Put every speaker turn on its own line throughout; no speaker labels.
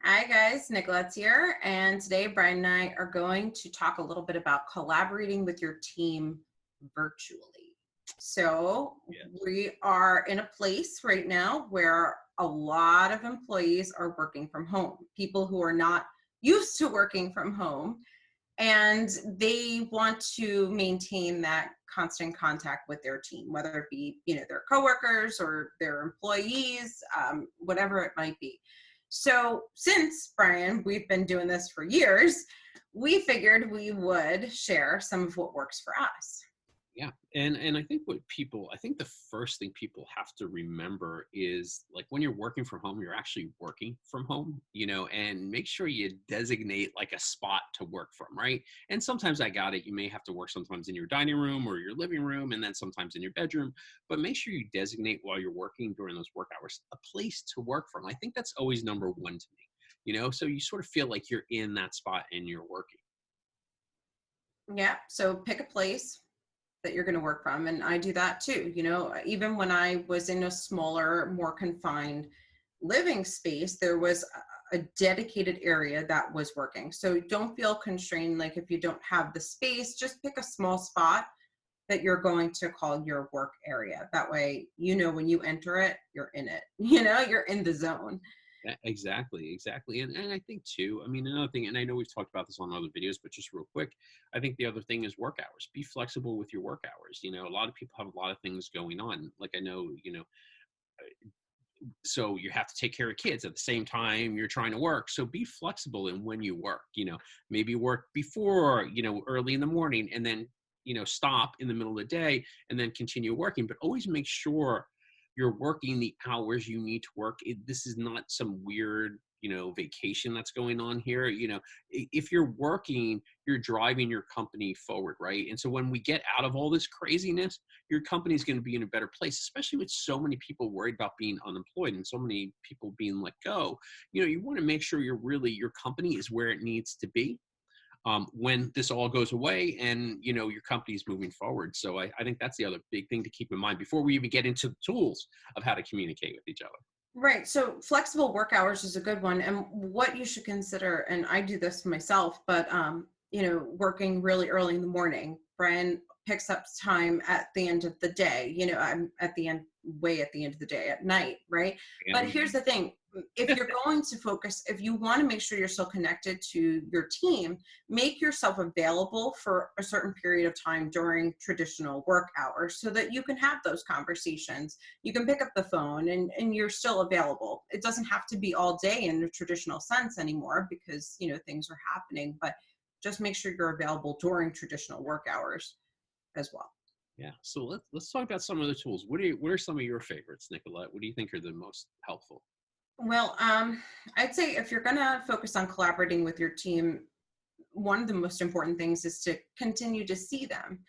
Hi guys, Nicolette's here, and today Brian and I are going to talk a little bit about collaborating with your team virtually. So
Yeah.
we are in a place right now where a lot of employees are working from home, people who are not used to working from home, and they want to maintain that constant contact with their team, whether it be, their coworkers or their employees, whatever it might be. So since, Brian, we've been doing this for years, we figured we would share some of what works for us.
Yeah. And I think the first thing people have to remember is like when you're working from home, you're actually working from home, and make sure you designate like a spot to work from, right? And sometimes I got it. You may have to work sometimes in your dining room or your living room and then sometimes in your bedroom, but make sure you designate while you're working during those work hours a place to work from. I think that's always number one to me, so you sort of feel like you're in that spot and you're working.
Yeah, so pick a place that you're going to work from, and I do that too. Even when I was in a smaller, more confined living space, there was a dedicated area that was working. So don't feel constrained, like if you don't have the space, just pick a small spot that you're going to call your work area. That way, when you enter it, you're in it. You're in the zone.
Exactly. And I think too, I mean, another thing, and I know we've talked about this on other videos, but just real quick, I think the other thing is work hours. Be flexible with your work hours. A lot of people have a lot of things going on. Like I know, so you have to take care of kids at the same time you're trying to work. So be flexible in when you work, maybe work before, early in the morning and then, stop in the middle of the day and then continue working, but always make sure you're working the hours you need to work. This is not some weird, vacation that's going on here. If you're working, you're driving your company forward, right? And so when we get out of all this craziness, your company is going to be in a better place, especially with so many people worried about being unemployed and so many people being let go. You want to make sure your company is where it needs to be when this all goes away and your company is moving forward. So I think that's the other big thing to keep in mind before we even get into the tools of how to communicate with each other.
Right. So flexible work hours is a good one. And what you should consider, and I do this myself, but working really early in the morning. Brian picks up time at the end of the day. I'm at the end, way at the end of the day at night, right? But
And
here's the thing. If you're going to focus, if you want to make sure you're still connected to your team, make yourself available for a certain period of time during traditional work hours so that you can have those conversations. You can pick up the phone and you're still available. It doesn't have to be all day in the traditional sense anymore because, things are happening, but just make sure you're available during traditional work hours as well.
yeah, so let's talk about some of the tools. What are some of your favorites, Nicolette? What do you think are the most helpful?
Well, I'd say if you're going to focus on collaborating with your team, one of the most important things is to continue to see them.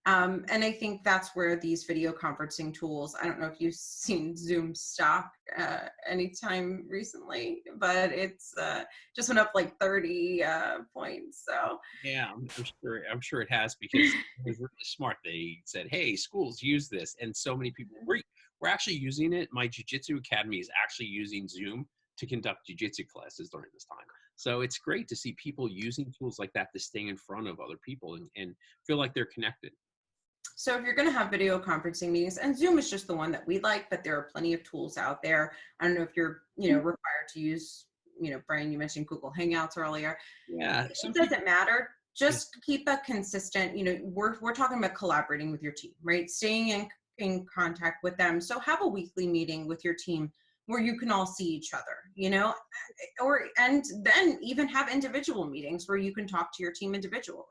And I think that's where these video conferencing tools, I don't know if you've seen Zoom stock anytime recently, but it's just went up like 30 points. So
Yeah, I'm sure it has because it was really smart. They said, "Hey, schools use this," and so many people we're actually using it. My Jiu-Jitsu Academy is actually using Zoom to conduct Jiu-Jitsu classes during this time. So it's great to see people using tools like that to stay in front of other people and feel like they're connected.
So if you're going to have video conferencing meetings, and Zoom is just the one that we like, but there are plenty of tools out there. I don't know if you're, required to use, Brian, you mentioned Google Hangouts earlier.
Yeah,
It
some people.
doesn't matter.
Yeah.
Just keep a consistent, we're talking about collaborating with your team, right? Staying in contact with them. So have a weekly meeting with your team where you can all see each other, and then even have individual meetings where you can talk to your team individually.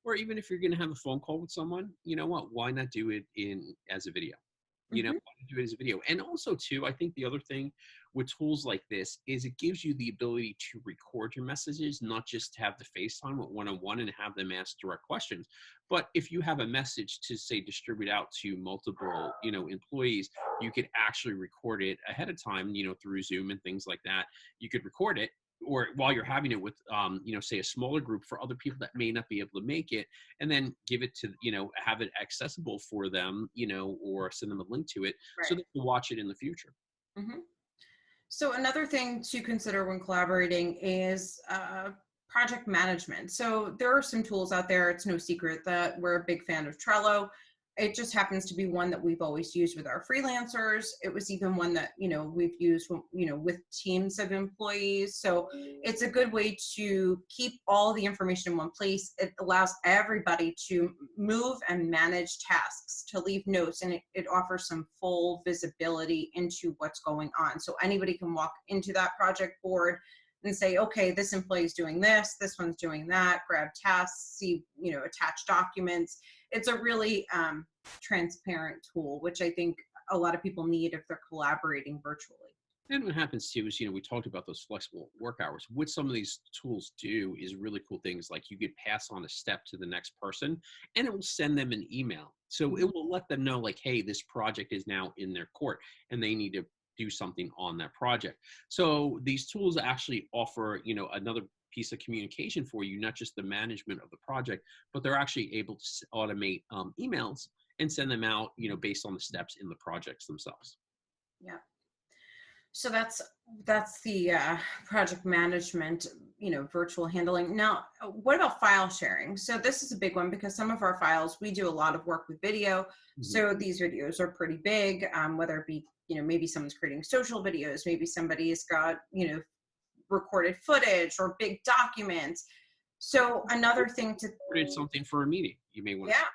Or even if you're going to have a phone call with someone, you know what? Why not do it in as a video?
Mhm.
Why not do it as a video? And also, too, I think the other thing with tools like this is it gives you the ability to record your messages, not just to have the FaceTime with one-on-one and have them ask direct questions. But if you have a message to say distribute out to multiple, employees, you could actually record it ahead of time, through Zoom and things like that. You could record it or while you're having it with say a smaller group for other people that may not be able to make it, and then give it to have it accessible for them, or send them a link to it so
Right.
they can watch it in the future.
Mhm. So another thing to consider when collaborating is project management. So there are some tools out there. It's no secret that we're a big fan of Trello. It just happens to be one that we've always used with our freelancers. It was even one that, we've used, with teams of employees. So it's a good way to keep all the information in one place. It allows everybody to move and manage tasks, to leave notes, and it offers some full visibility into what's going on. So anybody can walk into that project board and say, okay, this employee is doing this one's doing that, grab tasks, see, attach documents. It's a really transparent tool, which I think a lot of people need if they're collaborating virtually.
And what happens too is, we talked about those flexible work hours. What some of these tools do is really cool things, like you could pass on a step to the next person and it will send them an email. So it will let them know, like, hey, this project is now in their court and they need to do something on that project. So these tools actually offer, another piece of communication for you, not just the management of the project, but they're actually able to automate emails and send them out, based on the steps in the projects themselves.
Yeah. So that's the project management, virtual handling. Now, what about file sharing? So this is a big one because some of our files, we do a lot of work with video.
Mhm.
So these videos are pretty big, whether it be, maybe someone's creating social videos, maybe somebody's got, recorded footage or big documents. So another thing to,
Recorded something for a meeting. You may want to.
yeah,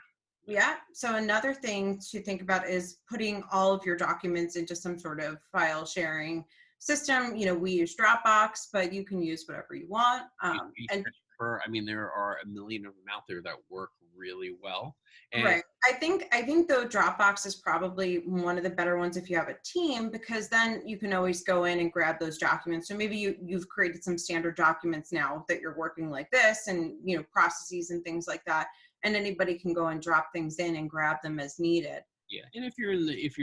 yeah. So another thing to think about is putting all of your documents into some sort of file sharing system. We use Dropbox, but you can use whatever you want. And
I mean, there are a million of them out there that work really well. And
right. I think though Dropbox is probably one of the better ones if you have a team, because then you can always go in and grab those documents. So maybe you've created some standard documents now that you're working like this, and processes and things like that. And anybody can go and drop things in and grab them as needed.
yeah, and if you're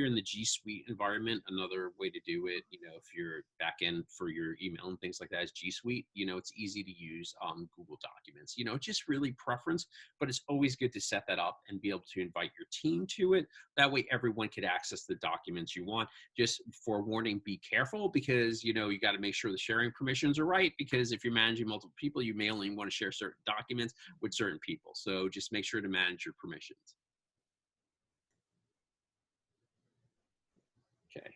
in the G Suite environment, another way to do it, if you're back end for your email and things like that is G Suite. It's easy to use Google Documents. Just really preference, but it's always good to set that up and be able to invite your team to it. That way, everyone could access the documents you want. Just forewarning, be careful, because you got to make sure the sharing permissions are right. Because if you're managing multiple people, you may only want to share certain documents with certain people. So just make sure to manage your permissions. Okay.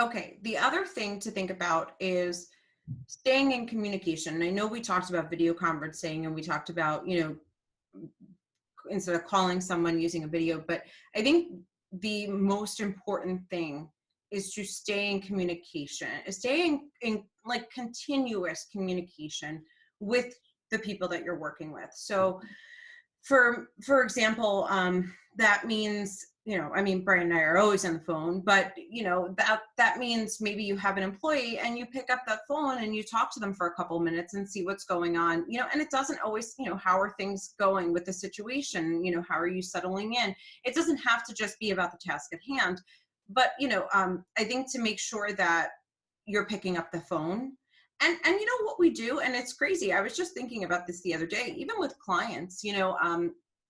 Okay. The other thing to think about is staying in communication. And I know we talked about video conferencing and we talked about, instead of calling someone using a video, but I think the most important thing is to stay in communication, staying in like continuous communication with the people that you're working with. So for example, that means, I mean, Brian and I are always on the phone, but that means maybe you have an employee and you pick up that phone and you talk to them for a couple of minutes and see what's going on, and it doesn't always, how are things going with the situation? How are you settling in? It doesn't have to just be about the task at hand, but I think to make sure that you're picking up the phone. And what we do, and it's crazy. I was just thinking about this the other day, even with clients,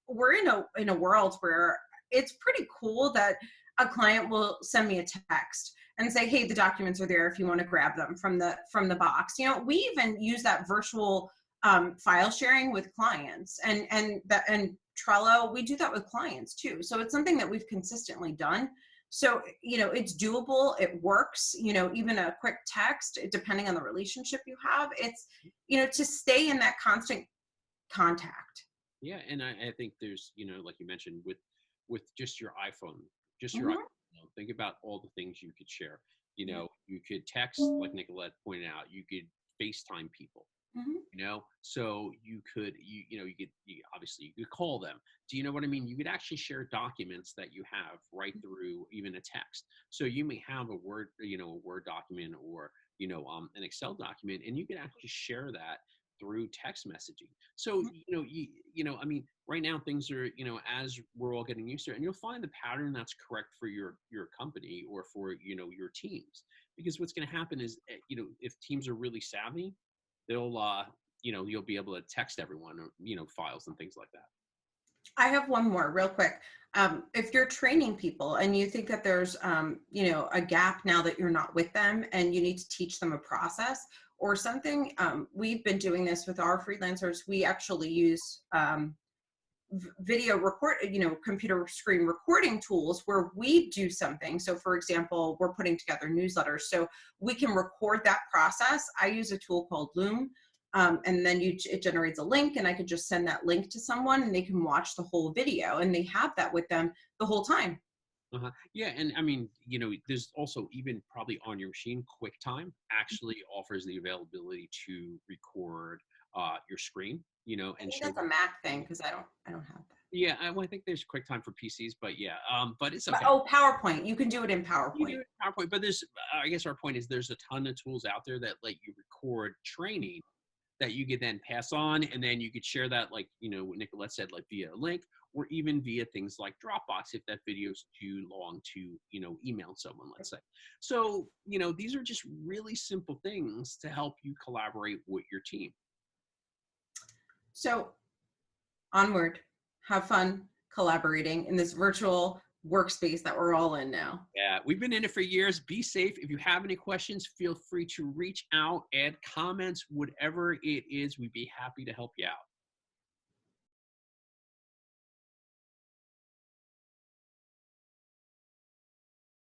we're in a world where it's pretty cool that a client will send me a text and say, hey, the documents are there if you want to grab them from the box. We even use that virtual file sharing with clients, and Trello, we do that with clients too. So it's something that we've consistently done. So, it's doable, it works, even a quick text, depending on the relationship you have, it's, to stay in that constant contact.
Yeah, and I think there's, like you mentioned, with just your iPhone, just your
Hmm.
iPhone, think about all the things you could share. You could text, like Nicolette pointed out. You could FaceTime people.
Hmm.
So obviously you could call them. Do you know what I mean? You could actually share documents that you have right through even a text. So you may have a Word document, or an Excel document, and you can actually share that through text messaging. So I mean, right now things are, as we're all getting used to it, and you'll find the pattern that's correct for your company or for your teams. Because what's going to happen is, if teams are really savvy, they'll you'll be able to text everyone, files and things like that.
I have one more real quick. If you're training people and you think that there's, a gap now that you're not with them and you need to teach them a process or something, we've been doing this with our freelancers. We actually use video record, computer screen recording tools where we do something. So for example, we're putting together newsletters, so we can record that process. I use a tool called Loom. And then it generates a link, and I could just send that link to someone and they can watch the whole video and they have that with them the whole time.
Yeah, and I mean, there's also even probably on your machine, QuickTime actually offers the availability to record your screen,
I
and
think
show
that's
the.
a Mac thing because I don't have that.
Yeah, well, I think there's QuickTime for PCs, but yeah, but it's
But,
okay.
oh, PowerPoint. You can do it in
You do
PowerPoint.
it in PowerPoint, but I guess our point is there's a ton of tools out there that let you record training that you could then pass on, and then you could share that, like, what Nicolette said, like via a link, or even via things like Dropbox if that video is too long to, email someone, let's say. So, these are just really simple things to help you collaborate with your team.
So onward, have fun collaborating in this virtual workspace that we're all in now.
Yeah, we've been in it for years. Be safe. If you have any questions, feel free to reach out, add comments, whatever it is. We'd be happy to help you out.